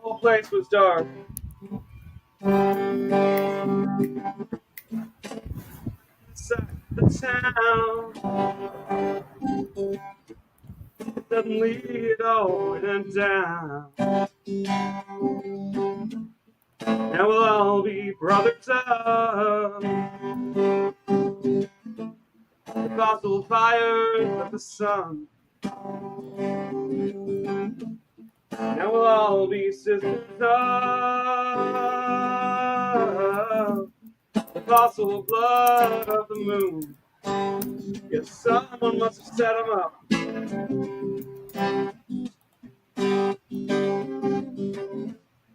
whole place was dark. Inside the town, suddenly it all went down. Now we'll all be brothers of the fossil fires of the sun. Now we'll all be sisters of the fossil blood of the moon. Yes, someone must have set them up.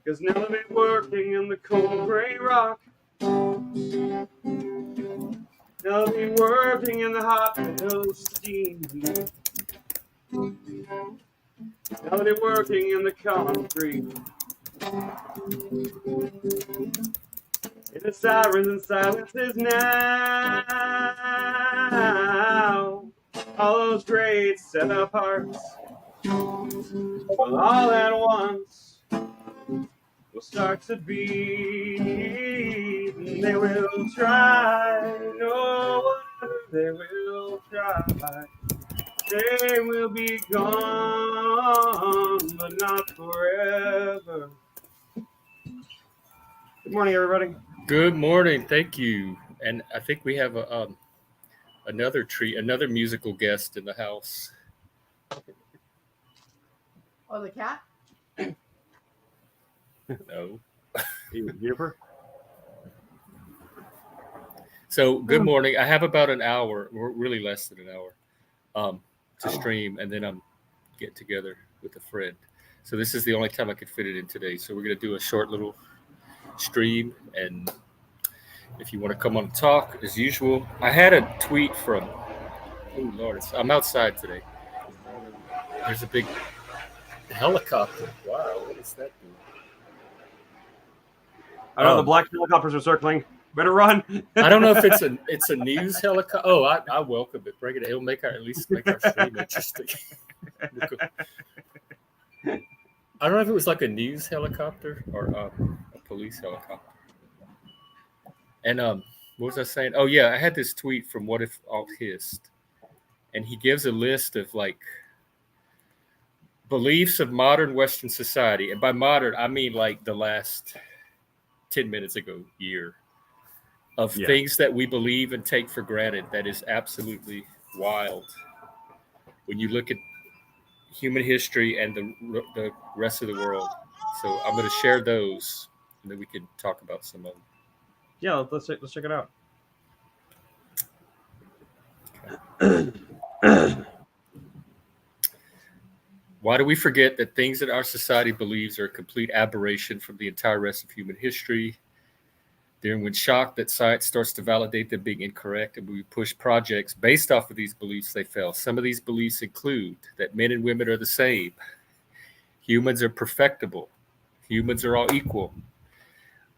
Cause now they've been working in the cold gray rock. Now they'll be working in the hot metal steam. Now they're working in the concrete. In the sirens and silences now. All those great set up hearts, well, all at once, will start to beat. And they will try, no wonder they will try. They will be gone, but not forever. Good morning, everybody. Good morning. Thank you. And I think we have another musical guest in the house. Oh, the cat? No. Huber? So good morning. I have about an hour, or really less than an hour, to stream, and then I'm get together with a friend. So this is the only time I could fit it in today. So we're gonna do a short little stream, and if you want to come on and talk, as usual. I had a tweet from, oh Lord, I'm outside today. There's a big helicopter. Wow, what is that doing? I know the black helicopters are circling. Better run. I don't know if it's a news helicopter. Oh, I welcome it. Bring it. It'll at least make our stream interesting. I don't know if it was like a news helicopter or a police helicopter. And what was I saying? Oh yeah, I had this tweet from What If Alt Hist, and he gives a list of like beliefs of modern Western society, and by modern I mean like the last 10 minutes ago, year, of things that we believe and take for granted. That is absolutely wild when you look at human history and the rest of the world. So I'm going to share those, and then we can talk about some of them. Yeah, let's check it out. Why do we forget that things that our society believes are a complete aberration from the entire rest of human history? Then, when shocked that science starts to validate them being incorrect, and we push projects based off of these beliefs, they fail. Some of these beliefs include that men and women are the same. Humans are perfectible. Humans are all equal.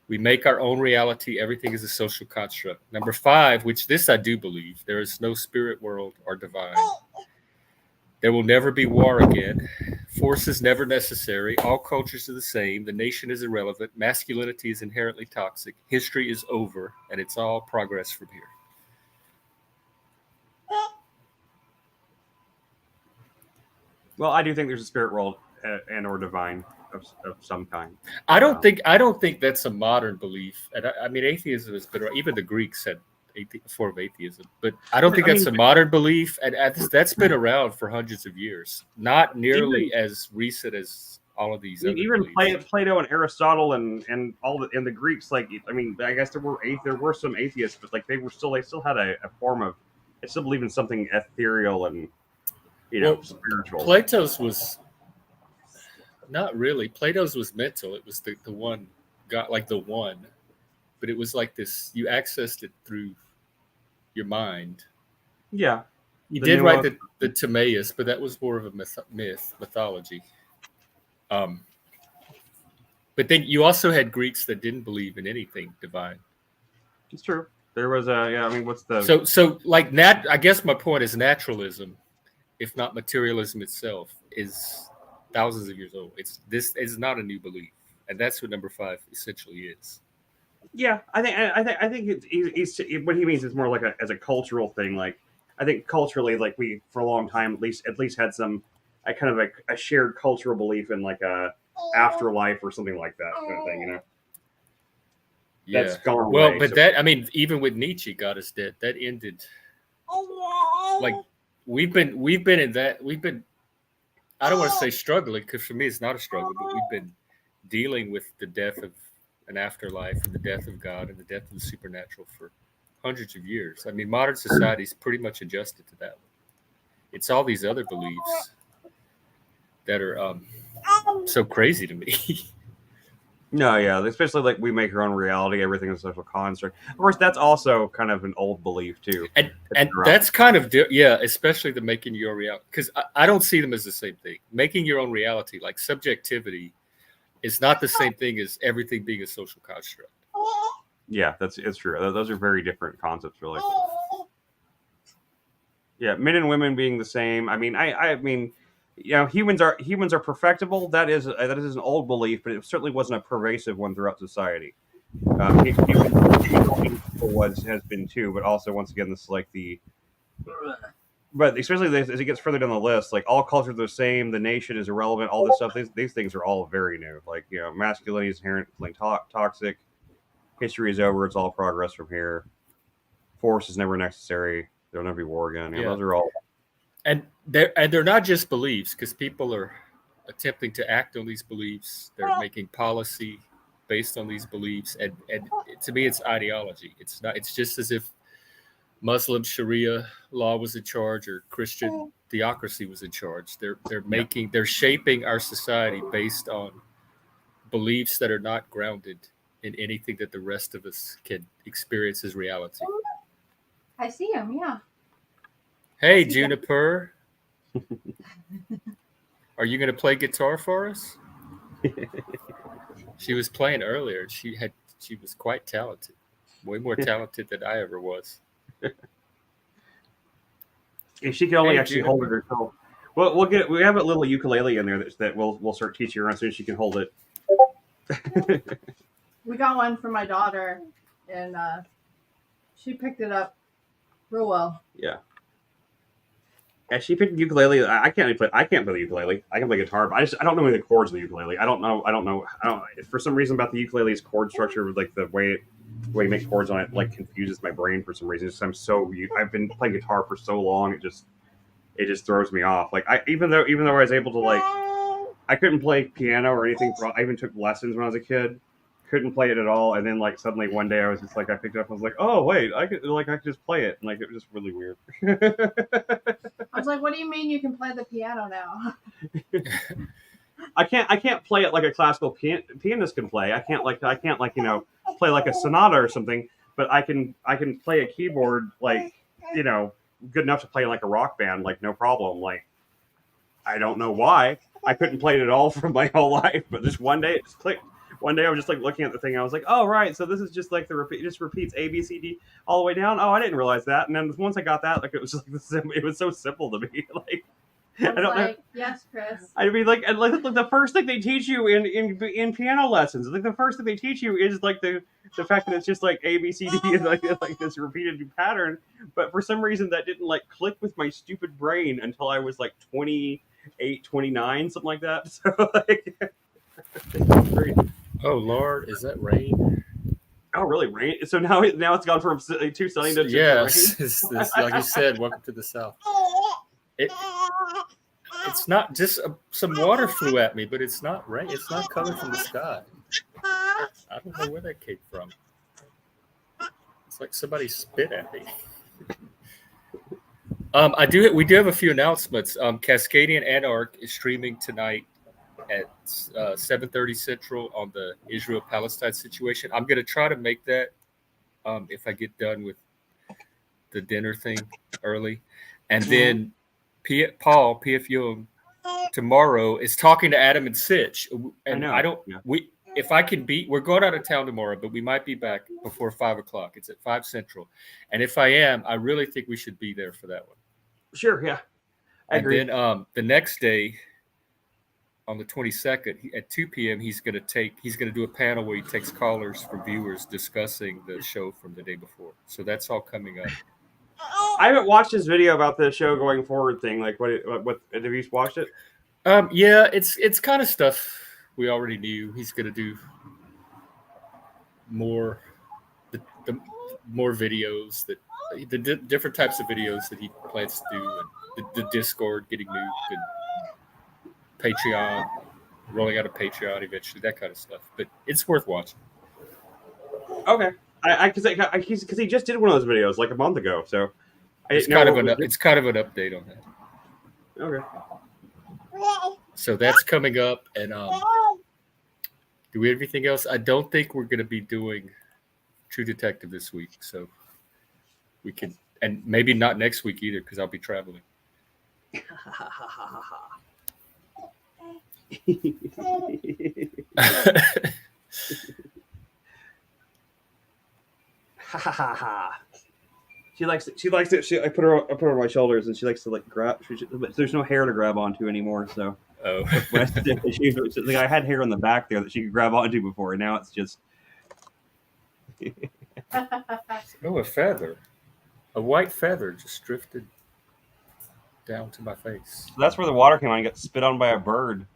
We make our own reality. Everything is a social construct. Number 5, which this I do believe, there is no spirit world or divine. There will never be war again. Force is never necessary. All cultures are the same. The nation is irrelevant. Masculinity is inherently toxic. History is over, and it's all progress from here. Well, I do think there's a spirit world and or divine of some kind. I don't think that's a modern belief. And I mean, atheism has been around. Even the Greeks had a form of atheism, but I don't think that's a modern belief, and that's been around for hundreds of years. Not nearly as recent as all of these. Even Plato and Aristotle and all the Greeks. Like, I mean, I guess there were some atheists, but like they still had a form of, they still believe in something ethereal and spiritual. Plato's was not really. Plato's was mental. It was the one got like the one, but it was like this. You accessed it through your mind. Yeah, he did write the Timaeus, but that was more of a mythology. But then you also had Greeks that didn't believe in anything divine. It's true. There was a yeah. I mean, what's the So like I guess my point is naturalism, if not materialism itself, is thousands of years old. This is not a new belief, and that's what number 5 essentially is. Yeah, I think what he means is more like as a cultural thing. Like I think culturally, like we for a long time at least had some a kind of a shared cultural belief in like a afterlife or something like that kind of thing. You know, Yeah. that's gone Well, away. but So, that I mean, even with Nietzsche, God is dead. That ended. Like we've been in that we've been. I don't want to say struggling because for me it's not a struggle, but we've been dealing with the death of an afterlife and the death of God and the death of the supernatural for hundreds of years. I mean, modern society's pretty much adjusted to that. It's all these other beliefs that are so crazy to me. no, yeah, especially like we make our own reality. Everything is a social construct. Of course, that's also kind of an old belief too. and that's kind of yeah, especially the making your reality, because I don't see them as the same thing. Making your own reality, like subjectivity, is not the same thing as everything being a social construct. Yeah, it's true. Those are very different concepts, really. Yeah, men and women being the same. I mean, I mean, you know, humans are perfectible. That is an old belief, but it certainly wasn't a pervasive one throughout society. Human has been too, but also once again, this is like but especially as it gets further down the list, like all cultures are the same. The nation is irrelevant. All this stuff. These things are all very new. Like you know, masculinity is inherently toxic. History is over. It's all progress from here. Force is never necessary. There'll never be war again. You know, those are all. And they're not just beliefs, because people are attempting to act on these beliefs. They're making policy based on these beliefs, and to me, it's ideology. It's not. It's just as if Muslim Sharia law was in charge or Christian theocracy was in charge. They're shaping our society based on beliefs that are not grounded in anything that the rest of us can experience as reality. I see him, yeah. Hey, Juniper. Are you going to play guitar for us? She was playing earlier. She was quite talented. Way more talented than I ever was. If she can only actually hold it herself. Well, we have a little ukulele in there that we'll start teaching her as soon as she can hold it. We got one for my daughter, and she picked it up real well. Yeah. And she picked ukulele. I can't play the ukulele. I can play guitar, but I don't know any of the chords of the ukulele. I don't know. For some reason about the ukulele's chord structure, like the way you make chords on it, like confuses my brain for some reason. I've been playing guitar for so long, it just throws me off. Like even though I was able to I couldn't play piano or anything. I even took lessons when I was a kid. Couldn't play it at all, and then suddenly one day I was just I picked it up. I was like, oh wait, I could just play it. And it was just really weird. I was like, what do you mean you can play the piano now? I can't play it like a classical pianist can play. I can't play like a sonata or something. But I can play a keyboard good enough to play like a rock band, no problem. I don't know why I couldn't play it at all for my whole life, but just one day it just clicked. One day I was just looking at the thing. I was like, "Oh right, so this is just the repeat. It just repeats A B C D all the way down." Oh, I didn't realize that. And then once I got that, it was it was so simple to me. I don't know. Yes, Chris. I mean, the first thing they teach you in piano lessons, the first thing they teach you is the fact that it's just A B C D and this repeated pattern. But for some reason, that didn't click with my stupid brain until I was 28, 29, something like that. So Oh Lord, is that rain? Oh really, rain? So now it's gone from too sunny to yes, rain? Like you said, welcome to the South. It's not just some water flew at me, but it's not rain. It's not coming from the sky. I don't know where that came from. It's like somebody spit at me. We do have a few announcements. Cascadian Anarch is streaming tonight at 7:30 Central on the Israel-Palestine situation. I'm going to try to make that if I get done with the dinner thing early. And then Paul, PF Young, tomorrow is talking to Adam and Sitch. And if I can beat, we're going out of town tomorrow, but we might be back before 5:00. It's at 5 Central. And if I am, I really think we should be there for that one. Sure, yeah. I agree. And then the next day, on the 22nd at 2 p.m., he's going to do a panel where he takes callers from viewers discussing the show from the day before. So that's all coming up. I haven't watched his video about the show going forward thing. Like, what have you watched it? Yeah, it's kind of stuff we already knew. He's going to do more the more videos that the different types of videos that he plans to do, and the Discord getting nuked, and Patreon, rolling out a Patreon eventually, that kind of stuff. But it's worth watching. Okay, because he just did one of those videos like a month ago, so it's kind of an update on that. Okay. So that's coming up, and do we have anything else? I don't think we're going to be doing True Detective this week, so we can, and maybe not next week either because I'll be traveling. She likes it. I put her on my shoulders, and she likes to like grab. But there's no hair to grab onto anymore, so. Oh. I had hair on the back there that she could grab onto before, and now it's just. Oh, a feather, a white feather just drifted down to my face. So that's where the water came on and got spit on by a bird.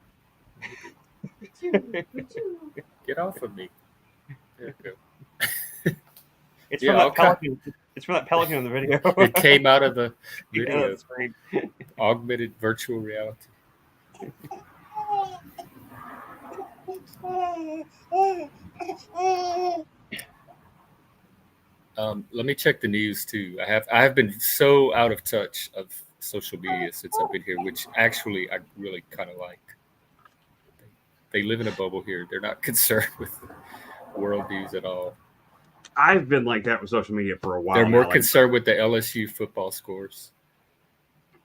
Get off of me. There you go. It's from that pelican. It's from that pelican in the video. It came out of the video. Yeah, that's great. Augmented virtual reality. Let me check the news too. I have been so out of touch of social media since I've been here, which actually I really kind of like. They live in a bubble here. They're not concerned with world news at all. I've been like that with social media for a while. They're more now, concerned with the LSU football scores.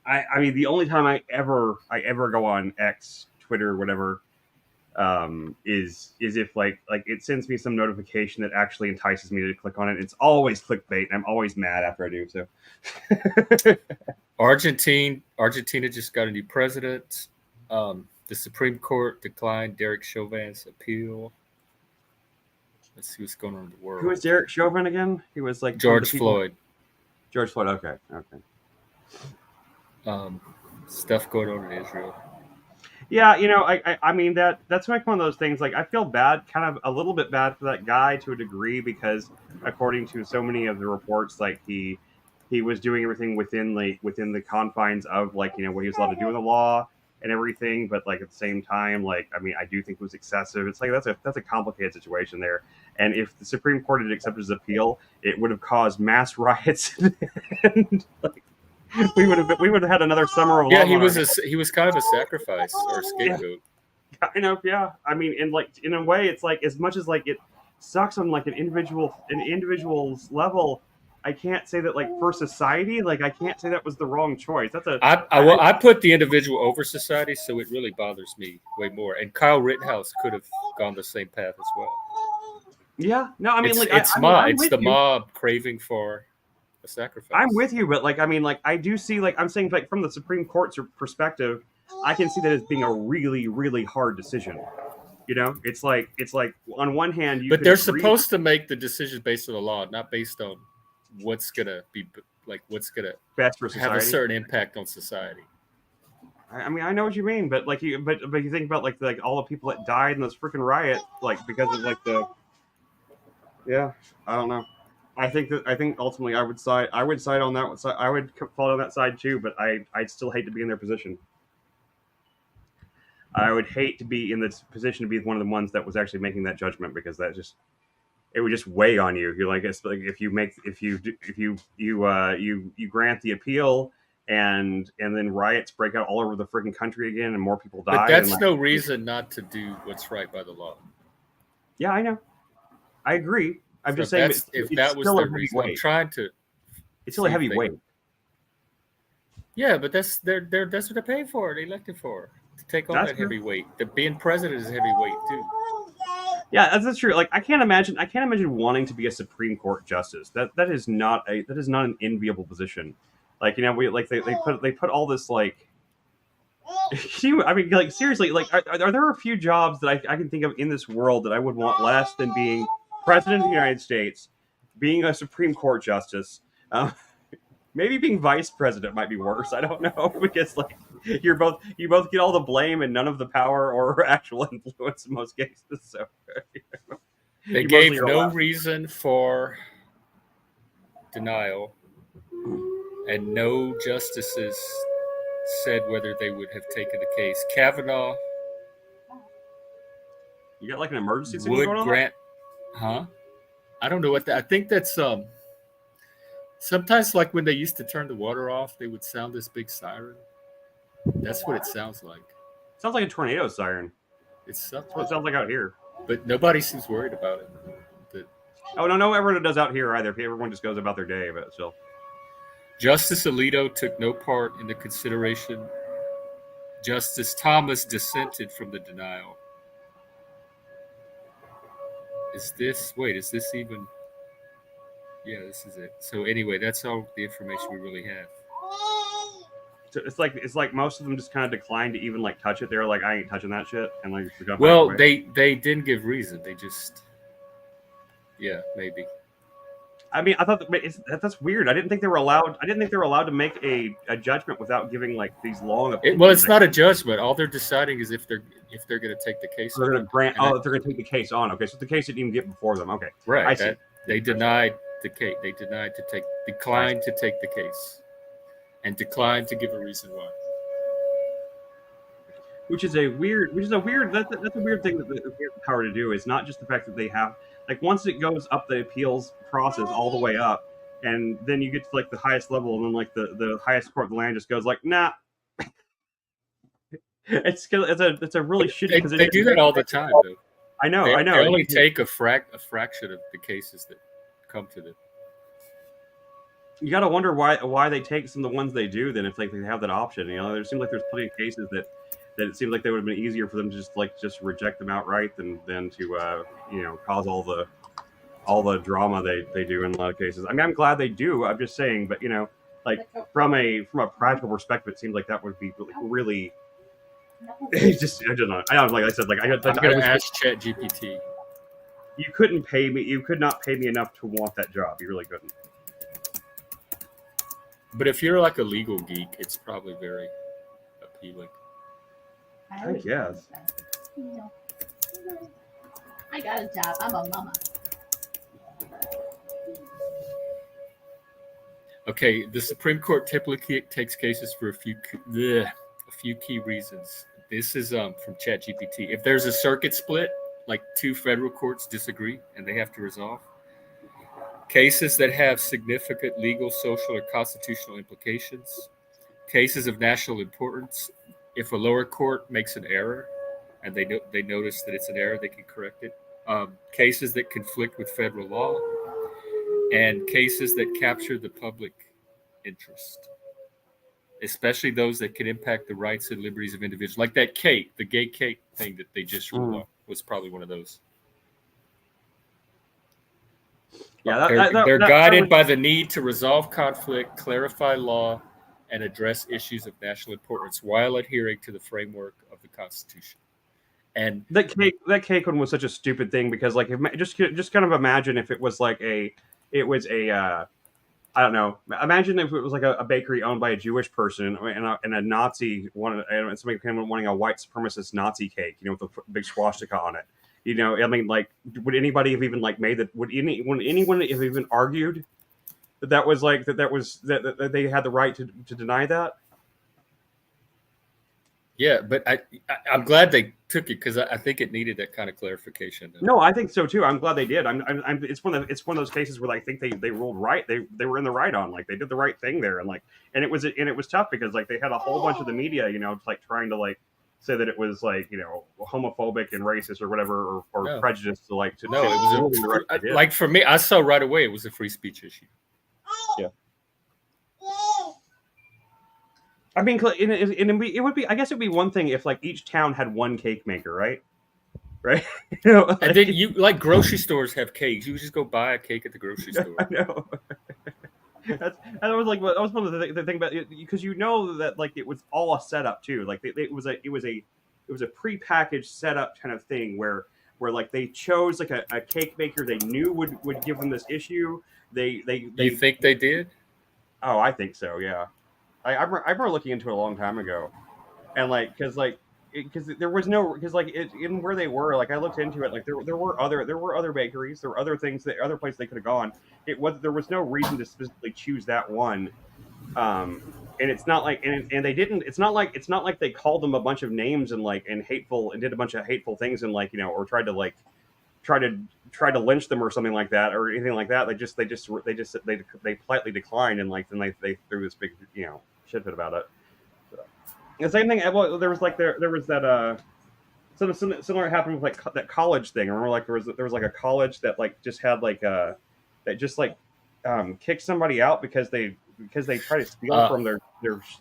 I mean, the only time I ever go on X, Twitter, whatever, is if like it sends me some notification that actually entices me to click on it. It's always clickbait, and I'm always mad after I do so. Argentina just got a new president. The Supreme Court declined Derek Chauvin's appeal. Let's see what's going on in the world. Who was Derek Chauvin again? He was like George Floyd. George Floyd. Okay. Stuff going on in Israel. Yeah, I mean that's like one of those things. Like I feel bad, kind of a little bit bad for that guy to a degree because according to so many of the reports, like he was doing everything within the confines of like what he was allowed to do in the law and everything, but like at the same time, like I mean, I do think it was excessive. It's like that's a complicated situation there. And if the Supreme Court had accepted his appeal, it would have caused mass riots, and like we would have had another summer of he was kind of a sacrifice or a scapegoat. Yeah. I know, yeah. I mean, and like in a way, it's like as much as like it sucks on like an individual's level. I can't say that like for society, like I can't say that was the wrong choice. I put the individual over society, so it really bothers me way more. And Kyle Rittenhouse could have gone the same path as well. Yeah, no, I mean, it's the mob craving for a sacrifice. I'm with you, but like I mean, like I do see, like I'm saying, like from the Supreme Court's perspective, I can see that as being a really, really hard decision. It's like on one hand, but they're supposed to make the decision based on the law, not based on what's gonna be like what's gonna best for society. Have a certain impact on society. I mean, I know what you mean, but like you think about like all the people that died in this freaking riot, like because of like I don't know. I think ultimately I would side on that side. I would fall on that side too, but I'd still hate to be in their position. I would hate to be in the position to be one of the ones that was actually making that judgment because it would just weigh on you. You're like, it's like if you grant the appeal and then riots break out all over the freaking country again and more people die. But that's no reason not to do what's right by the law. Yeah, I know. I agree. I'm just saying if that was the reason, I'm trying to. It's still a heavy weight. Yeah, but that's what they're paying for. They elected for to take on that heavy weight. Being president is a heavy weight too. Yeah, that's true. Like I can't imagine wanting to be a Supreme Court justice. That is not an enviable position. Like we like they put all this like. I mean, like seriously, like are there a few jobs that I can think of in this world that I would want less than being president of the United States, being a Supreme Court justice, maybe being vice president might be worse. I don't know because like you both get all the blame and none of the power or actual influence in most cases. So They gave no reason for denial, and no justices said whether they would have taken the case. Kavanaugh, you got like an emergency thing would going on? grant, huh? I don't know what I think that's sometimes like when they used to turn the water off, they would sound this big siren. That's what it sounds like. Sounds like a tornado siren. It's That's what it sounds like out here. But nobody seems worried about it. Oh no, everyone does out here either. Everyone just goes about their day, but still. Justice Alito took no part in the consideration. Justice Thomas dissented from the denial. Is this even? Yeah, this is it. So anyway, that's all the information we really have. So it's like most of them just kind of declined to even like touch it. They're like, I ain't touching that shit, and like. Well, they didn't give reason. They just, yeah, maybe. I mean, I thought that's weird. I didn't think they were allowed to make a judgment without giving like these long opinions. Well, it's not a judgment. All they're deciding is if they're going to take the case. They're going to grant. They're going to take the case on. Okay, so the case didn't even get before them. Okay, right. I see. They denied the case. They declined to take the case, and declined to give a reason why. That's a weird thing that they have the power to do. Is not just the fact that they have. Like once it goes up the appeals process all the way up, and then you get to like the highest level, and then like the highest court of the land just goes like, nah. it's a really shitty position. They do that all the time, though. I know. They only take a fraction of the cases that come to them. You got to wonder why they take some of the ones they do. Then if like they have that option, there seems like there's plenty of cases that it seems like they would have been easier for them to just reject them outright than to cause all the drama they do in a lot of cases. I mean, I'm glad they do. I'm just saying, but like from a practical perspective, it seems like that would be really. Just I don't know. Like I said, like I'm going to ask ChatGPT. You couldn't pay me. You could not pay me enough to want that job. You really couldn't. But if you're like a legal geek, it's probably very appealing. I guess. I got a job. I'm a mama. Okay, the Supreme Court typically takes cases for a few key reasons. This is from ChatGPT. If there's a circuit split, like two federal courts disagree and they have to resolve, cases that have significant legal, social, or constitutional implications, cases of national importance. If a lower court makes an error and they notice that it's an error, they can correct it. Cases that conflict with federal law, and cases that capture the public interest, especially those that can impact the rights and liberties of individuals. Like that the gay cake thing that they just ruled on was probably one of those. Yeah, they're guided by the need to resolve conflict, clarify law, and address issues of national importance while adhering to the framework of the Constitution. And that cake one was such a stupid thing because, like, just kind of imagine if it was like I don't know. Imagine if it was like a bakery owned by a Jewish person and a Nazi and somebody came in wanting a white supremacist Nazi cake, with a big swastika on it. I mean, like, would anybody have even like made that? Would anyone have even argued that was like that they had the right to deny that? Yeah, but I'm glad they took it because I think it needed that kind of clarification. No, I think so too. I'm glad they did. It's one of those cases where I think they ruled right. They were in the right on, like they did the right thing there, and it was tough because like they had a whole bunch of the media, like trying to like say that it was like homophobic and racist or whatever or prejudiced to like to no, it was like for me, I saw right away it was a free speech issue. Yeah. I mean, it would be. I guess it would be one thing if like each town had one cake maker, right? right? You know, like, And then you like grocery stores have cakes. You just go buy a cake at the grocery store. I know. That was like that was one of the thing about it, because you know that like it was all a setup too. Like it was a prepackaged setup kind of thing where like they chose like a cake maker they knew would give them this issue. You think they did? Oh, I think so. Yeah, I remember looking into it a long time ago, and because there was no because in where they were, like I looked into it, like there were other bakeries, there were other things that other places they could have gone. There was no reason to specifically choose that one. And it's not like and they didn't it's not like they called them a bunch of names and hateful and did a bunch of hateful things and or tried to try to lynch them or something like that or anything like that. They politely declined, and then they threw this big shit fit about it. So, the same thing. Well, there was that something similar happened with like that college thing. I remember like there was like a college that just had that just kicked somebody out because they try to steal from their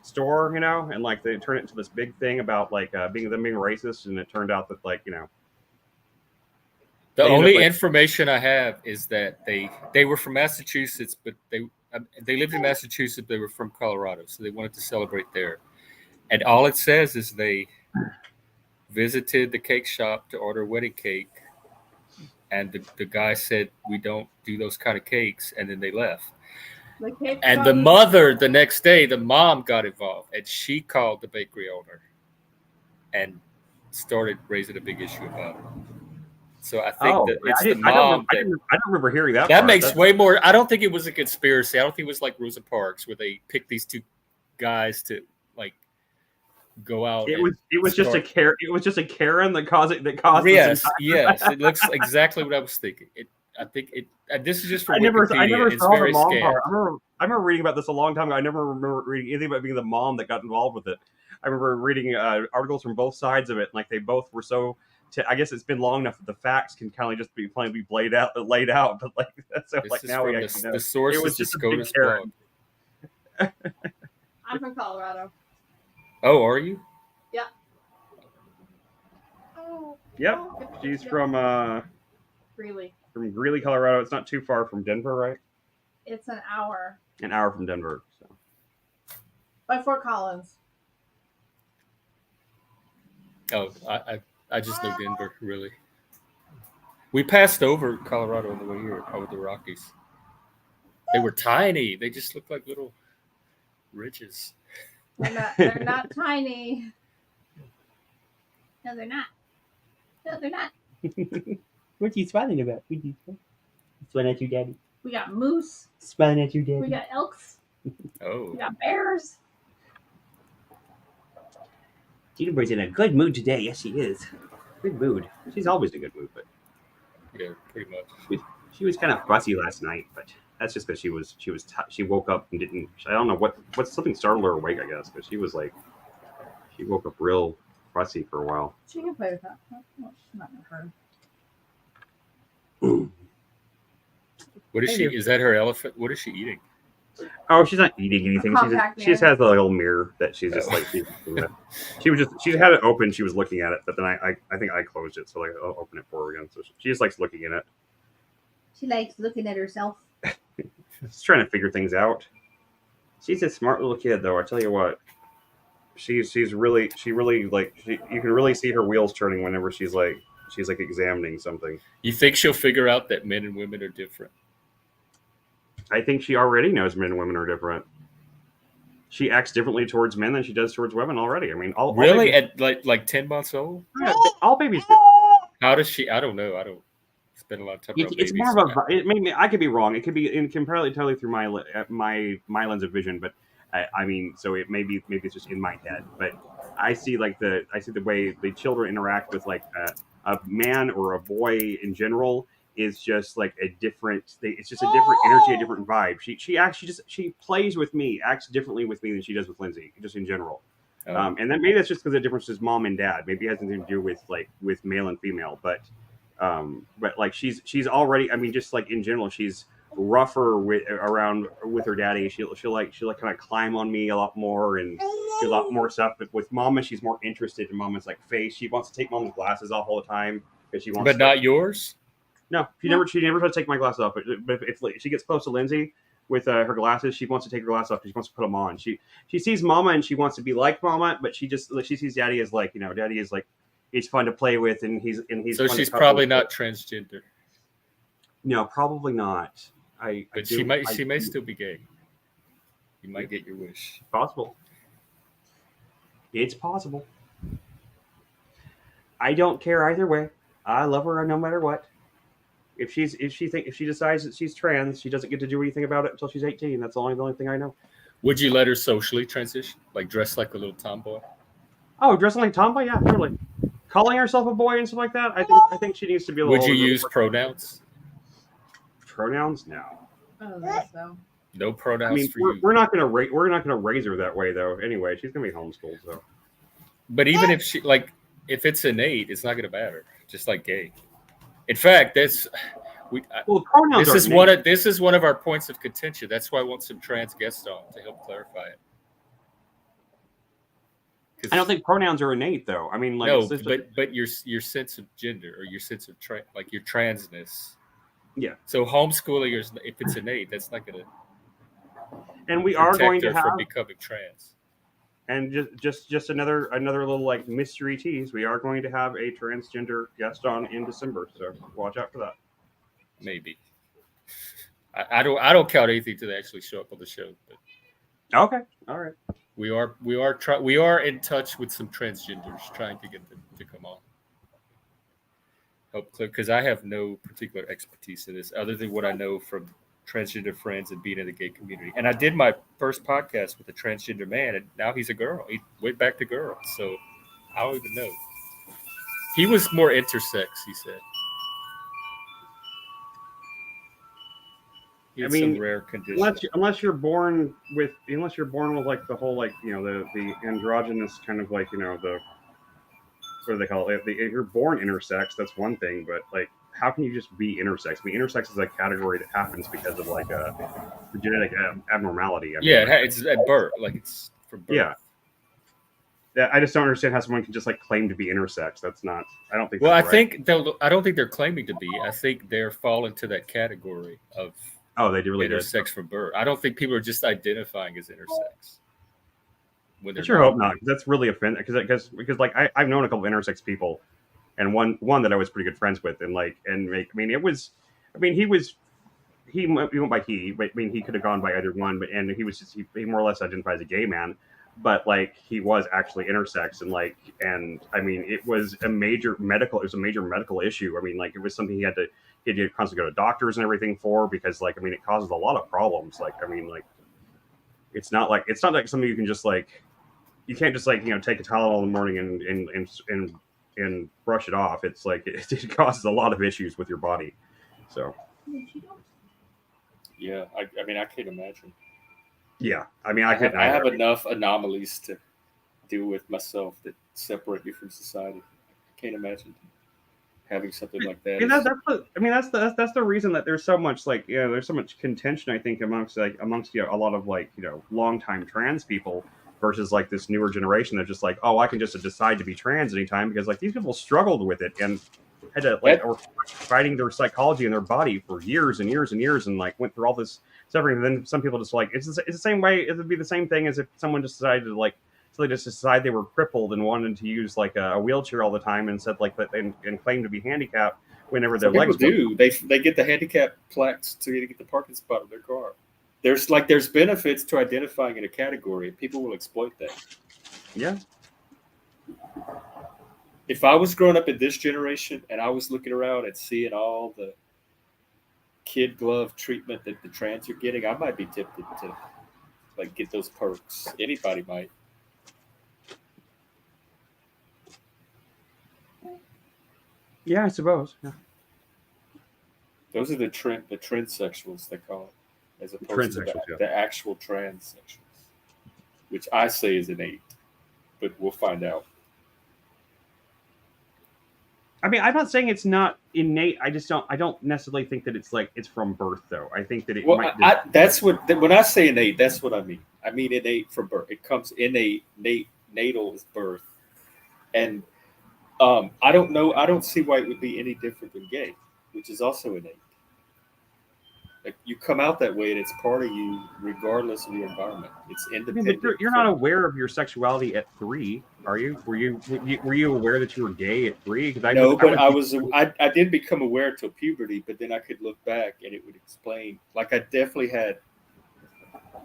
store, and they turn it into this big thing about being racist, and it turned out that the only information I have is that they were from Massachusetts, but they lived in Massachusetts. They were from Colorado, so they wanted to celebrate there. And all it says is they visited the cake shop to order a wedding cake, and the guy said, "We don't do those kind of cakes," and then they left. And the mother, the next day, the mom got involved, and she called the bakery owner and started raising a big issue about it. So I think that it's the mom. I don't remember hearing that. That makes way more. I don't think it was a conspiracy. I don't think it was like Rosa Parks where they picked these two guys to go out. It was just a Karen. It was just a Karen that caused it. Yes. It looks exactly what I was thinking. I think it. This is just for I never saw the mom scam. part. I remember reading about this a long time ago. I never remember reading anything about being the mom that got involved with it. I remember reading articles from both sides of it. Like they both were so. I guess it's been long enough that the facts can kind of just be laid out. But now we actually know. The source is just SCOTUS blog. I'm from Colorado. Oh, are you? Yeah. Yep. She's from Greeley. From Greeley, Colorado. It's not too far from Denver, right? It's an hour. An hour from Denver. So. By Fort Collins. Oh, I just know Denver, really. We passed over Colorado on the way here, over the Rockies. They were tiny. They just looked like little ridges. They're not tiny. No, they're not. No, they're not. What are you smiling about? Smiling at your daddy. We got moose. Smiling at your daddy. We got elks. Oh. We got bears. Juniper's in a good mood today. Yes, she is. Good mood. She's always in a good mood, but yeah, pretty much. She was kind of fussy last night, but that's just because she woke up and didn't. I don't know what something startled her awake, I guess, because she woke up real fussy for a while. She can play with that. Well, she's not gonna hurt. What is she? Is that her elephant? What is she eating? Oh, she's not eating anything. She just has the little mirror that she's just she had it open. She was looking at it, but then I think I closed it, so I'll open it for her again. So she just likes looking at it. She likes looking at herself. She's trying to figure things out. She's a smart little kid, though. I tell you what, you can really see her wheels turning whenever she's examining something. You think she'll figure out that men and women are different? I think she already knows men and women are different. She acts differently towards men than she does towards women already. I mean, all really babies, at like 10 months old? Yeah, all babies do. How does she? I don't know. I don't spend a lot of time. It's more of a. I could be wrong. It could be totally through my lens of vision, but I mean, so it maybe it's just in my head. But I see the way the children interact with a man or a boy in general. Is just like a different. It's just a different energy, a different vibe. She plays with me, acts differently with me than she does with Lindsay, just in general. Oh. And then maybe that's just because the difference is mom and dad. Maybe it has nothing to do with male and female. But she's already. I mean, just like in general, she's rougher around with her daddy. She'll kind of climb on me a lot more and do a lot more stuff. But with Mama, she's more interested in Mama's face. She wants to take Mama's glasses off all the time. because she wants. But not yours. No, she never tries to take my glasses off. But if she gets close to Lindsay with her glasses, she wants to take her glasses off because she wants to put them on. She sees Mama and she wants to be like Mama, but she sees Daddy as like, Daddy is like, he's fun to play with and he's. So fun she's to cuddle probably with. not transgender. No, probably not. But she may still be gay. You might get your wish. Possible. It's possible. I don't care either way. I love her no matter what. If she decides that she's trans, she doesn't get to do anything about it until she's 18. That's the only thing I know. Would you let her socially transition, like dress like a little tomboy? Oh, dressing like tomboy? Yeah, totally. Calling herself a boy and stuff like that. I think she needs to be a little. Would you use pronouns? Pronouns? No. I don't think so. No pronouns I mean, for you. we're not gonna raise her that way though. Anyway, she's gonna be homeschooled. So. But even if if it's innate, it's not gonna matter. Just like gay. In fact, Well, the pronouns. This is one of our points of contention. That's why I want some trans guests on to help clarify it. I don't think pronouns are innate, though. I mean, like, no, but your sense of gender or your sense of like your transness. Yeah. So homeschooling, if it's innate, that's not going to. And we are going to have from becoming trans. And just another little like mystery tease. We are going to have a transgender guest on in December, so watch out for that. Maybe. I don't count anything till they actually show up on the show. But Okay, all right. We are in touch with some transgenders, trying to get them to come on. Help clear, because I have no particular expertise in this, other than what I know from transgender friends and being in the gay community. And I did my first podcast with a transgender man, and now he's a girl. He went back to girls, so I don't even know. He was more intersex, he said. He had some rare condition. Unless you're born with like the whole like the androgynous kind of like the what do they call it? If you're born intersex, that's one thing, but like how can you just be intersex? I mean, intersex is a category that happens because of like a genetic abnormality. I mean, it's at birth, like it's from birth. Yeah, I just don't understand how someone can just like claim to be intersex. That's not. I don't think. Well, I right. don't think they're claiming to be. I think they're fall into that category of. Oh, they do really intersex from birth. I don't think people are just identifying as intersex. I sure hope not. That's really offensive. Because like I've known a couple of intersex people, and one that I was pretty good friends with, he went by he, but I mean he could have gone by either one, but and he more or less identified as a gay man, but like he was actually intersex, and I mean it was a major medical issue. I mean like it was something he had to constantly go to doctors and everything for, because like I mean it causes a lot of problems. Like I mean like it's not like something you can just like you can't just like take a Tylenol in the morning and brush it off. It's like it causes a lot of issues with your body. So yeah, I mean I can't imagine. Yeah, I mean I have enough anomalies to deal with myself that separate me from society. I can't imagine having something like that. That's the reason that there's so much like there's so much contention I think amongst a lot of like longtime trans people versus like this newer generation that's just like, oh, I can just decide to be trans anytime, because like these people struggled with it and had to or fighting their psychology and their body for years and years and years, and like went through all this suffering. And then some people just like it's the same way. It would be the same thing as if someone just decided to like. So they just decided they were crippled and wanted to use like a wheelchair all the time, and said like that and claimed to be handicapped whenever their legs do. They get the handicap plaques to get the parking spot in their car. There's benefits to identifying in a category. People will exploit that. Yeah. If I was growing up in this generation and I was looking around and seeing all the kid glove treatment that the trans are getting, I might be tempted to like get those perks. Anybody might. Yeah, I suppose. Yeah. Those are the transsexuals they call it, as opposed to the actual transsexuals, which I say is innate, but we'll find out. I mean, I'm not saying it's not innate. I don't necessarily think that it's from birth, though. I think that it might. When I say innate, that's what I mean. I mean innate from birth. It comes innate. Natal is birth, and I don't know. I don't see why it would be any different than gay, which is also innate. Like you come out that way, and it's part of you, regardless of your environment. It's I mean, independent. but you're not aware of your sexuality at 3, are you? Were you aware that you were gay at 3? Because No, but I did become aware till puberty, but then I could look back and it would explain. Like I definitely had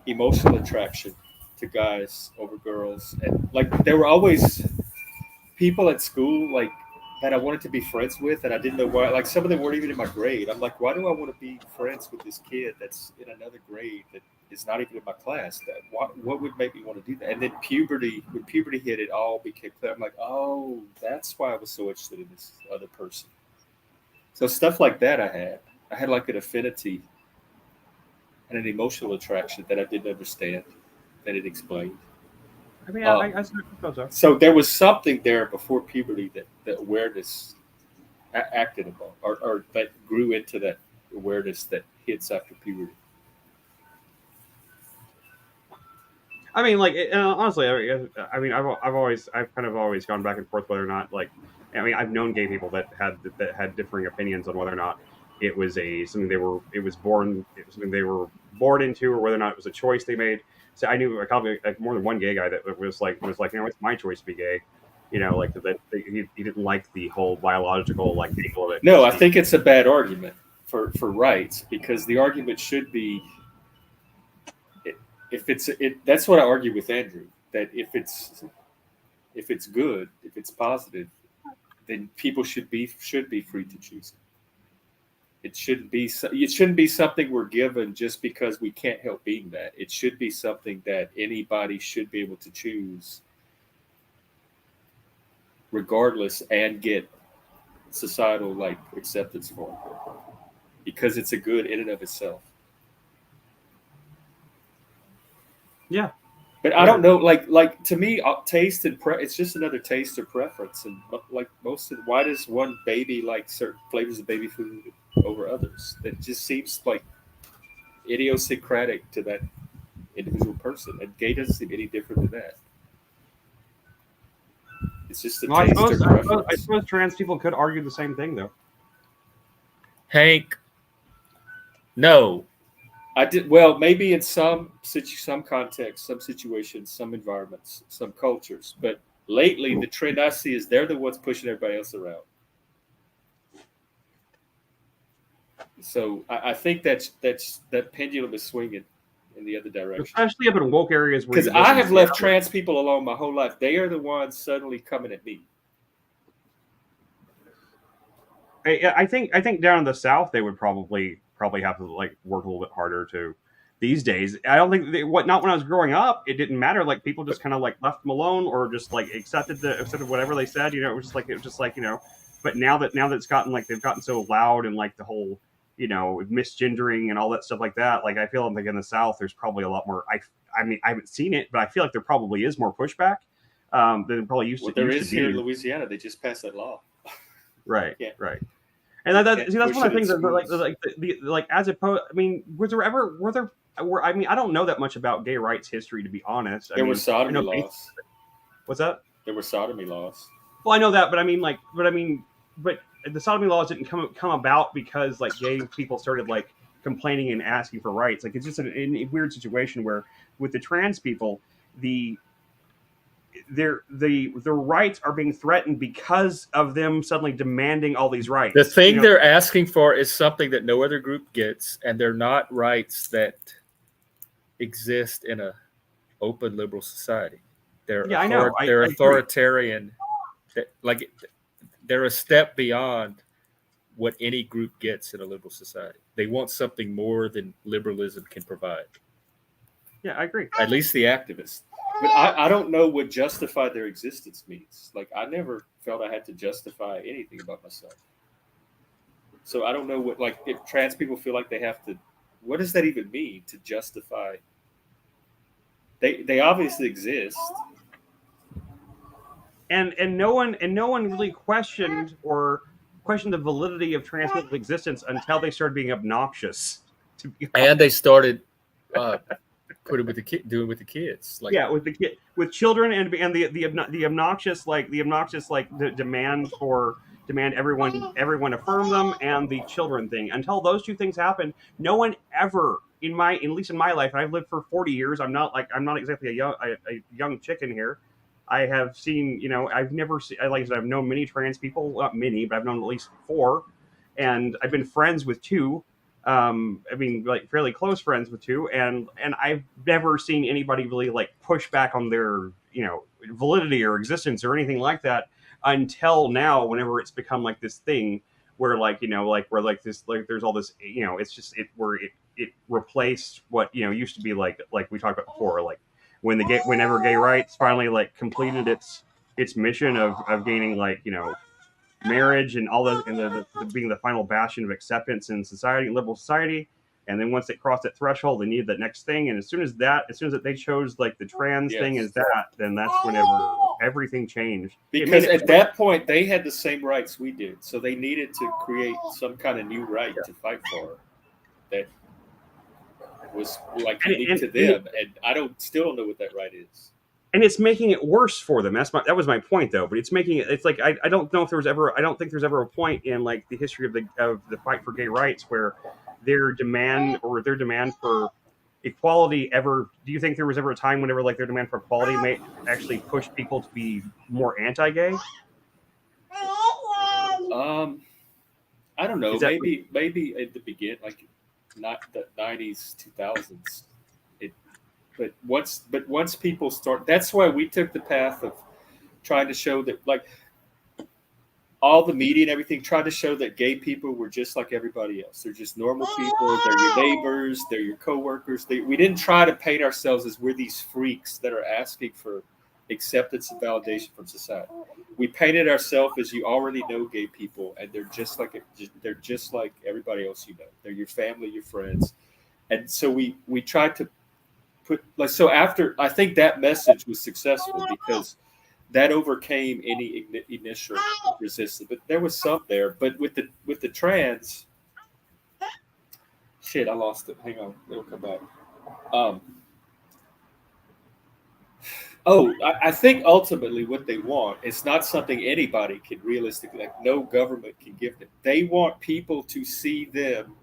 emotional attraction to guys over girls, and like there were always people at school like that I wanted to be friends with, and I didn't know why. Like some of them weren't even in my grade. I'm like, why do I want to be friends with this kid that's in another grade that is not even in my class? That what would make me want to do that? And then when puberty hit, it all became clear. I'm like, oh, that's why I was so interested in this other person. So stuff like that, I had like an affinity and an emotional attraction that I didn't understand, that it explained. I mean, I suppose so. So there was something there before puberty that awareness acted upon, or that grew into that awareness that hits after puberty. I mean, like honestly, I mean, I've kind of always gone back and forth whether or not, like, I mean, I've known gay people that had differing opinions on whether or not it was something they were born into, or whether or not it was a choice they made. So I knew probably like more than one gay guy that was like, you know, it's my choice to be gay. You know, like that he didn't like the whole biological like angle of it. No, I think it's a bad argument for rights, because the argument should be, that's what I argue with Andrew, that if it's good, if it's positive, then people should be free to choose it. It shouldn't be something we're given just because we can't help being that. It should be something that anybody should be able to choose regardless, and get societal like acceptance for it, because it's a good in and of itself. Yeah. But I don't know, like to me, taste and it's just another taste or preference, and like why does one baby like certain flavors of baby food over others? That just seems like idiosyncratic to that individual person, and gay doesn't seem any different than that. It's just a taste or preference. I suppose trans people could argue the same thing, though. Hank, no. I did well, maybe in some contexts, some situations, some environments, some cultures. But lately, the trend I see is they're the ones pushing everybody else around. So I think that pendulum is swinging in the other direction. Especially up in woke areas, because I have left trans people alone my whole life. They are the ones suddenly coming at me. I think down in the South they would probably have to like work a little bit harder to. These days, I don't think not when I was growing up, it didn't matter. Like people just kind of like left them alone, or just like accepted whatever they said. You know, it was just like you know. But now that it's gotten like they've gotten so loud, and like the whole, you know, misgendering and all that stuff like that. Like I feel like in the South there's probably a lot more. I mean I haven't seen it, but I feel like there probably is more pushback than there probably used to. There is here in Louisiana. They just passed that law. Right. Yeah. Right. And that's one of the things that like as opposed. I mean, were there? I mean, I don't know that much about gay rights history, to be honest. There were sodomy laws. What's that? There were sodomy laws. Well, I know that, but the sodomy laws didn't come about because like gay people started like complaining and asking for rights. Like it's just a weird situation where with the trans people, the rights are being threatened because of them suddenly demanding all these rights. The thing they're asking for is something that no other group gets, and they're not rights that exist in a open liberal society. They're they're authoritarian. They're a step beyond what any group gets in a liberal society. They want something more than liberalism can provide. Yeah, I agree. At least the activists. But I don't know what justify their existence means. Like, I never felt I had to justify anything about myself. So I don't know what, like, if trans people feel like they have to, what does that even mean to justify? They obviously exist. And no one really questioned the validity of trans people's existence until they started being obnoxious. And they started put it with the kid, do it with the kids. Like, yeah, with the kid, with children, and the obnoxious demand everyone affirm them, and the children thing. Until those two things happen, no one ever at least in my life, and I've lived for 40 years. I'm not exactly a young chicken here. I have seen, I've never seen, like I said, I've known many trans people, not many, but I've known at least 4, and I've been friends with 2. Like fairly close friends with 2, and I've never seen anybody really like push back on their, validity or existence or anything like that until now. Whenever it's become like this thing where where this, there's all this, it's just it replaced what used to be like we talked about before, like whenever gay rights finally like completed its mission of gaining marriage and all the being the final bastion of acceptance in society, liberal society. And then once it crossed that threshold, they needed that next thing. And as soon as they chose like the trans thing as that, then that's whenever everything changed. Because at that point they had the same rights we did, so they needed to create some kind of new right to fight for that was like unique to them. And I still don't know what that right is. And it's making it worse for them. That was my point, though. But it's making it. It's like I don't know if there was ever. I don't think there's ever a point in like the history of the fight for gay rights where their demand for equality ever. Do you think there was ever a time whenever like their demand for equality may actually push people to be more anti-gay? I don't know. Maybe at the beginning, like not the 90s, 2000s. But once people start, that's why we took the path of trying to show that, like, all the media and everything tried to show that gay people were just like everybody else. They're just normal people. They're your neighbors. They're your coworkers. We didn't try to paint ourselves as we're these freaks that are asking for acceptance and validation from society. We painted ourselves as you already know gay people, and they're just like everybody else you know. They're your family, your friends, and so we tried to. After I think that message was successful because that overcame any initial resistance, but there was some there. But with the trans, shit, I lost it. Hang on, it'll come back. I think ultimately what they want is not something anybody can realistically, like no government can give them. They want people to see them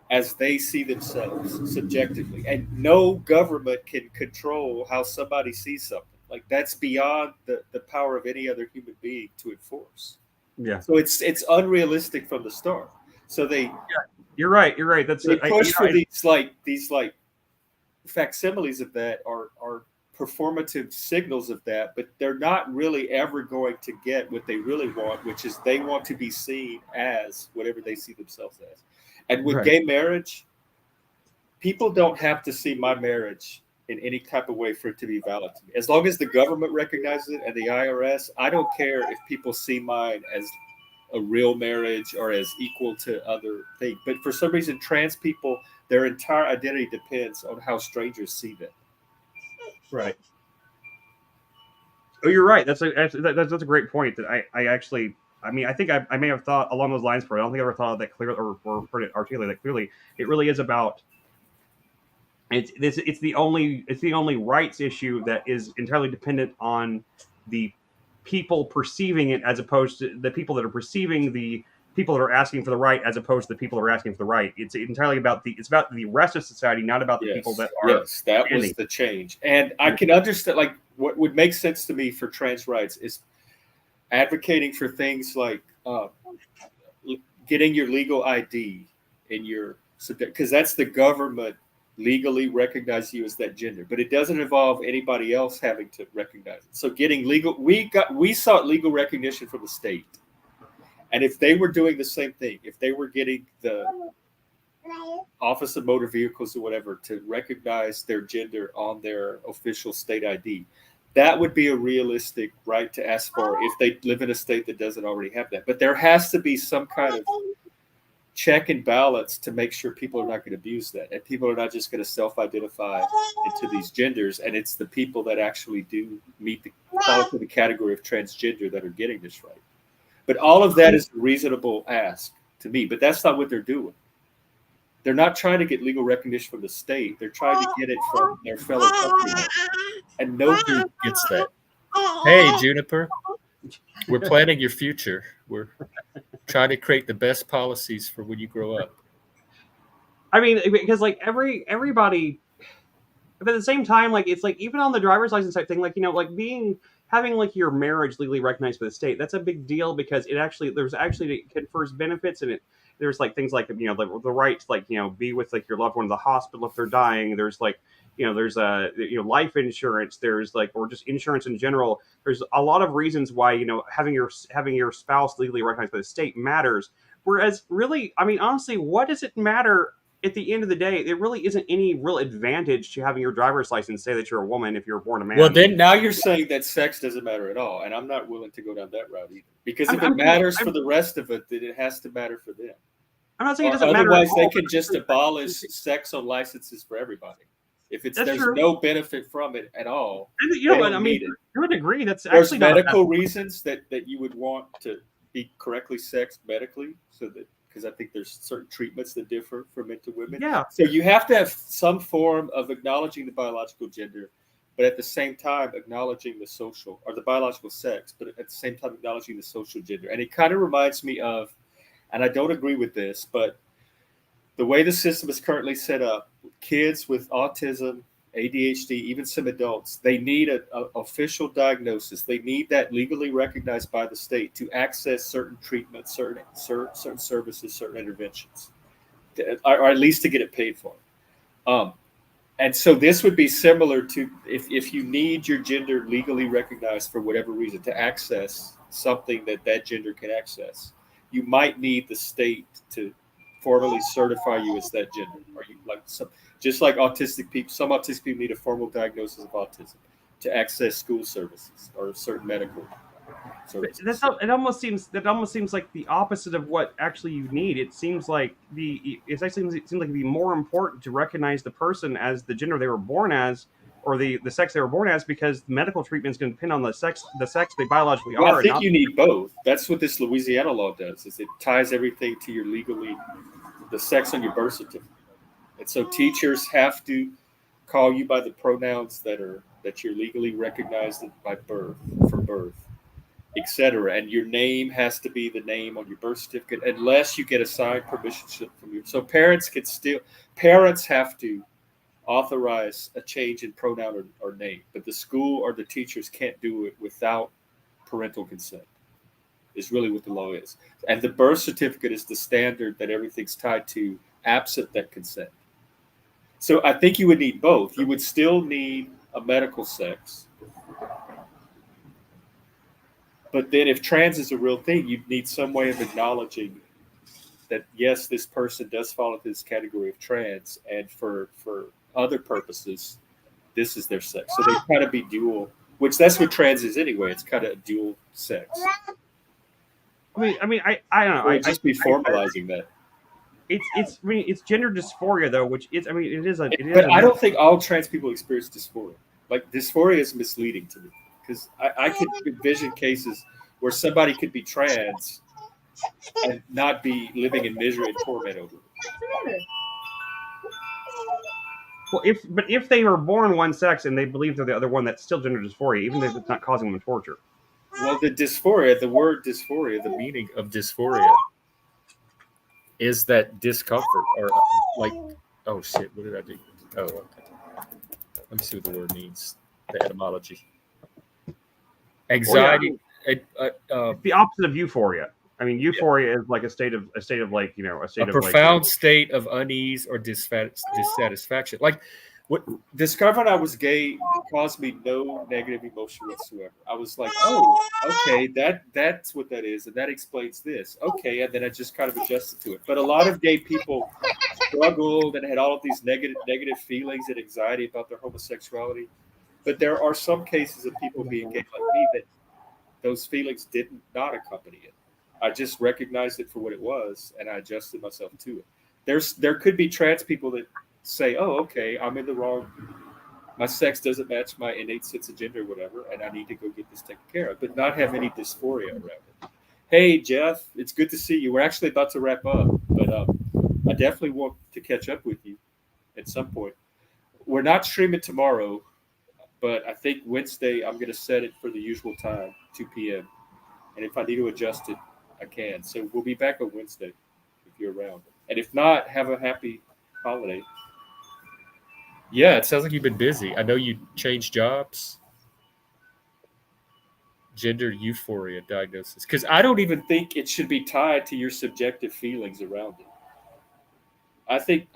as they see themselves subjectively, and no government can control how somebody sees something. Like that's beyond the power of any other human being to enforce. Yeah. So it's unrealistic from the start. So You're right. That's they push for these facsimiles of that are performative signals of that, but they're not really ever going to get what they really want, which is they want to be seen as whatever they see themselves as. And with gay marriage, people don't have to see my marriage in any type of way for it to be valid to me. As long as the government recognizes it and the IRS, I don't care if people see mine as a real marriage or as equal to other things. But for some reason, trans people, their entire identity depends on how strangers see them. Right. Oh, you're right. That's a great point. That I actually. I mean, I think I may have thought along those lines, but I don't think I ever thought of that clearly or heard it articulated that clearly. It really is about. It's the only rights issue that is entirely dependent on the people perceiving it, as opposed to the people that are perceiving the people that are asking for the right, as opposed to the people that are asking for the right. It's entirely about the rest of society, not about the people that are. Yes, that was the change, and I can understand. Like, what would make sense to me for trans rights is advocating for things like getting your legal ID in your, because that's the government legally recognize you as that gender, but it doesn't involve anybody else having to recognize it. So getting legal, we sought legal recognition from the state. And if they were doing the same thing, if they were getting the Office of Motor Vehicles or whatever to recognize their gender on their official state ID, that would be a realistic right to ask for if they live in a state that doesn't already have that. But there has to be some kind of check and balance to make sure people are not going to abuse that. And people are not just going to self-identify into these genders. And it's the people that actually do fall into the category of transgender that are getting this right. But all of that is a reasonable ask to me, but that's not what they're doing. They're not trying to get legal recognition from the state. They're trying to get it from their fellow countrymen. And no group gets that. Hey, Juniper, we're planning your future. We're trying to create the best policies for when you grow up. I mean, because like everybody, but at the same time, like it's like even on the driver's license type thing, like like having like your marriage legally recognized by the state, that's a big deal because it confers benefits, and there's like things like the right to like be with like your loved one in the hospital if they're dying. There's like there's life insurance. There's like, or just insurance in general. There's a lot of reasons why having your spouse legally recognized by the state matters. Whereas really, I mean, honestly, what does it matter? At the end of the day, there really isn't any real advantage to having your driver's license say that you're a woman if you're born a man. Well, then now you're saying that sex doesn't matter at all, and I'm not willing to go down that route either. Because if it matters for the rest of it, then it has to matter for them. I'm not saying it doesn't matter. Otherwise, they can just abolish sex on licenses for everybody. If there's no benefit from it at all, I mean, to a degree, there's actually medical reasons that you would want to be correctly sexed medically, so that. Because I think there's certain treatments that differ from men to women. Yeah. So you have to have some form of acknowledging the biological gender, but at the same time acknowledging the social or the biological sex, but at the same time acknowledging the social gender. And it kind of reminds me of, and I don't agree with this, but the way the system is currently set up, kids with autism, ADHD, even some adults, they need an official diagnosis. They need that legally recognized by the state to access certain treatments, certain services, certain interventions, or at least to get it paid for. And so this would be similar to if you need your gender legally recognized for whatever reason to access something that gender can access, you might need the state to formally certify you as that gender, or you like some. Just like autistic people, some autistic people need a formal diagnosis of autism to access school services or certain medical services. It almost seems like the opposite of what actually you need. It seems like it seems like it'd be more important to recognize the person as the gender they were born as, or the sex they were born as, because medical treatment is going to depend on the sex they biologically are. I think you need both. That's what this Louisiana law does. Is it ties everything to your the sex on your birth certificate. And so teachers have to call you by the pronouns that you're legally recognized by birth, from birth, etc. And your name has to be the name on your birth certificate, unless you get a signed permission slip from you. So parents have to authorize a change in pronoun or name, but the school or the teachers can't do it without parental consent. Is really what the law is. And the birth certificate is the standard that everything's tied to, absent that consent. So I think you would need both. You would still need a medical sex. But then if trans is a real thing, you'd need some way of acknowledging that, yes, this person does fall into this category of trans, and for other purposes, this is their sex. So they kind of be dual, which that's what trans is anyway. It's kind of dual sex. I mean, I don't know. I'd just be formalizing that. It's gender dysphoria though, which is, I mean, it is. But I don't think all trans people experience dysphoria. Like, dysphoria is misleading to me, because I could envision cases where somebody could be trans and not be living in misery and torment over it. Well, if they were born one sex and they believe they're the other one, that's still gender dysphoria, even if it's not causing them torture. Well, the word dysphoria, the meaning of dysphoria is that discomfort, or like, oh shit, what did I do? Oh, okay. Let me see what the word means, the etymology. Anxiety. It's the opposite of euphoria. I mean, euphoria is like a state of like, a profound state of unease or dissatisfaction. Like, what discovering I was gay caused me no negative emotion whatsoever. I was like, oh, okay, that's what that is, and that explains this. Okay, and then I just kind of adjusted to it. But a lot of gay people struggled and had all of these negative feelings and anxiety about their homosexuality. But there are some cases of people being gay like me that those feelings did not accompany it. I just recognized it for what it was, and I adjusted myself to it. There could be trans people that say, oh, okay, I'm in the wrong, my sex doesn't match my innate sense of gender or whatever, and I need to go get this taken care of, but not have any dysphoria around it. Hey, Jeff, it's good to see you. We're actually about to wrap up, but I definitely want to catch up with you at some point. We're not streaming tomorrow, but I think Wednesday I'm going to set it for the usual time, 2 p.m. And if I need to adjust it, I can. So we'll be back on Wednesday if you're around. And if not, have a happy holiday. Yeah, it sounds like you've been busy. I know you changed jobs. Gender euphoria diagnosis. Because I don't even think it should be tied to your subjective feelings around it. I think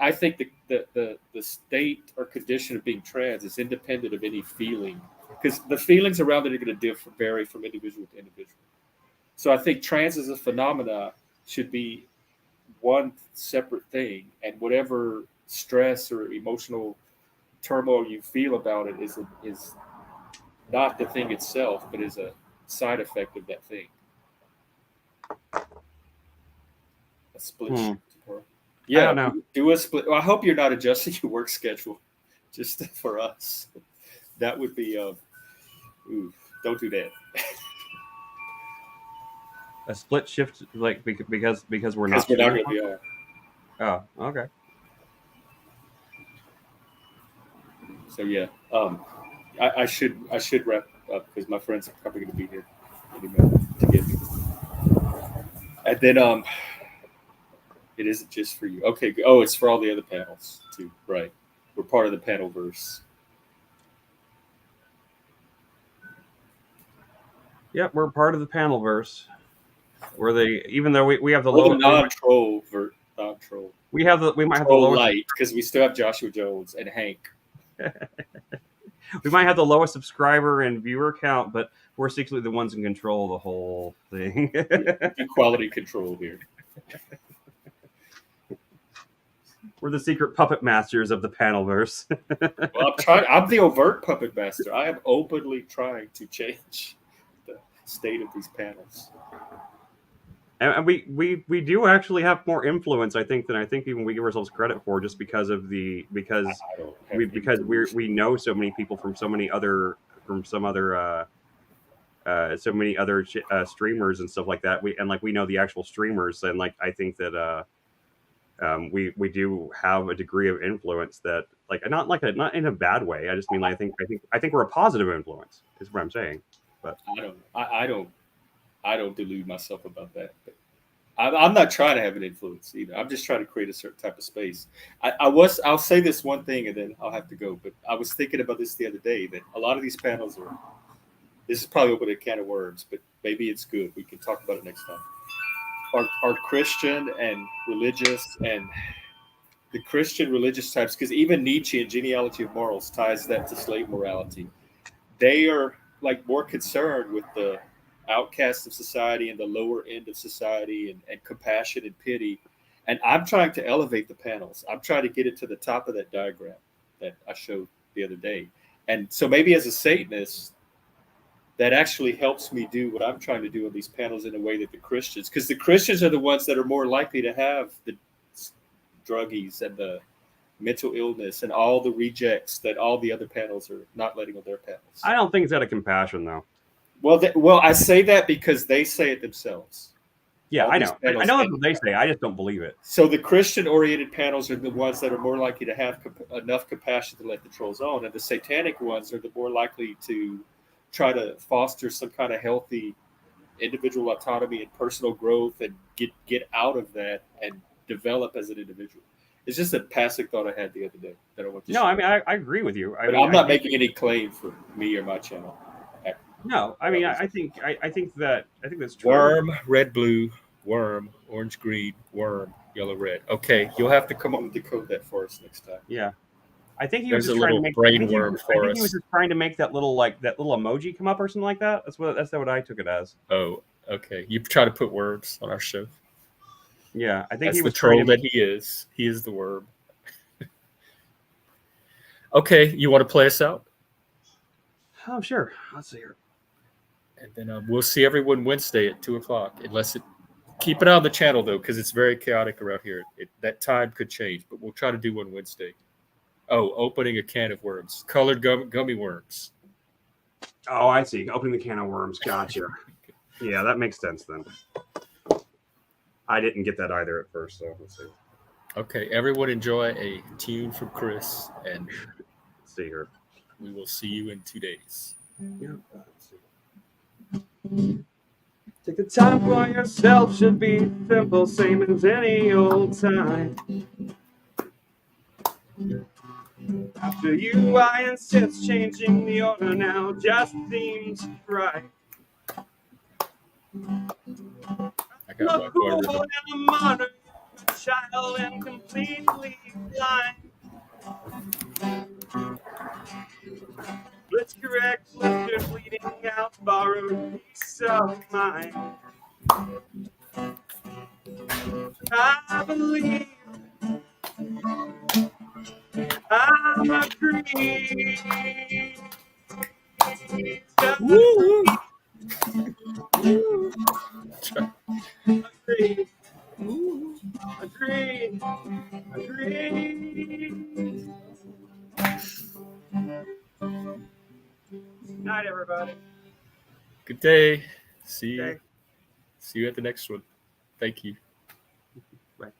the state or condition of being trans is independent of any feeling, because the feelings around it are going to vary from individual to individual. So I think trans as a phenomena should be one separate thing, and whatever stress or emotional turmoil you feel about it is not the thing itself, but is a side effect of that thing. A split shift. Yeah, I don't know. do a split. Well, I hope you're not adjusting your work schedule just for us. That would be don't do that. A split shift, like because we're Because not. we're not going to be on. Oh, okay. So yeah, I should wrap up because my friends are probably going to be here any minute to get me. And then it isn't just for you. Okay. Oh, it's for all the other panels too. Right. We're part of the panelverse. Yep, we're part of the panelverse. Even though we have the We're low the non-troll we might have the troll lowest light because we still have Joshua Jones and Hank. we might have the lowest subscriber and viewer count, but we're secretly the ones in control of the whole thing. Quality control here. We're the secret puppet masters of the panelverse. Well, I'm the overt puppet master. I am openly trying to change the state of these panels. And we do actually have more influence, I think, than even we give ourselves credit for, just because of we know so many people from so many other streamers and stuff like that. We know the actual streamers, and like I think that we do have a degree of influence that not in a bad way. I just mean I think we're a positive influence is what I'm saying. But I don't delude myself about that. But I'm not trying to have an influence either. I'm just trying to create a certain type of space. I'll say this one thing and then I'll have to go. But I was thinking about this the other day that a lot of these panels this is probably opening a can of worms, but maybe it's good. We can talk about it next time. Are Christian and religious, and the Christian religious types, because even Nietzsche in Genealogy of Morals ties that to slave morality. They are like more concerned with the outcasts of society and the lower end of society and compassion and pity. And I'm trying to elevate the panels. I'm trying to get it to the top of that diagram that I showed the other day. And so maybe as a Satanist, that actually helps me do what I'm trying to do on these panels in a way that because the Christians are the ones that are more likely to have the druggies and the mental illness and all the rejects that all the other panels are not letting on their panels. I don't think it's out of compassion, though. Well, I say that because they say it themselves. Yeah, All I these know. panels I know that's what they say. I just don't believe it. So the Christian-oriented panels are the ones that are more likely to have enough compassion to let the trolls on, and the satanic ones are the more likely to try to foster some kind of healthy individual autonomy and personal growth and get out of that and develop as an individual. It's just a passing thought I had the other day that I want to share. I mean, I agree with you. I'm not making any claim for me or my channel. No, I mean, I think that's true. Worm, red, blue, worm, orange, green, worm, yellow, red. Okay, you'll have to come up and decode that for us next time. Yeah. I think he There's was just a trying to little make brain I think he worm was- for I think he us. was just trying to make that little emoji come up or something like that. That's what I took it as. Oh, okay. You try to put worms on our show. Yeah, I think That's he the was troll trying to that he is. He is the worm. Okay, you want to play us out? Oh, sure. Let's see here. And then we'll see everyone Wednesday at 2:00. Keep an eye on the channel though, because it's very chaotic around here. That time could change, but we'll try to do one Wednesday. Oh, opening a can of worms, colored gummy worms. Oh, I see. Opening the can of worms. Gotcha. Yeah, that makes sense then. I didn't get that either at first, so let's see. Okay, everyone enjoy a tune from Chris, and Let's see here. we will see you in 2 days. Yeah. Let's see. Take the time for yourself should be simple, same as any old time. After you, I insist changing the order now just seems right. I got I'm a one fool more and rhythm. a modern, a child and completely blind. Let's correct blisters bleeding out, borrowed peace of mind. I believe I'm a creature. Woo! Agree, agree, agree. Night, everybody. Good day. See you. Okay. See you at the next one. Thank you. Bye.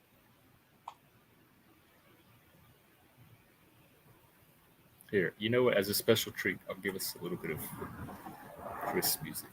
Here, you know what? As a special treat, I'll give us a little bit of Chris music.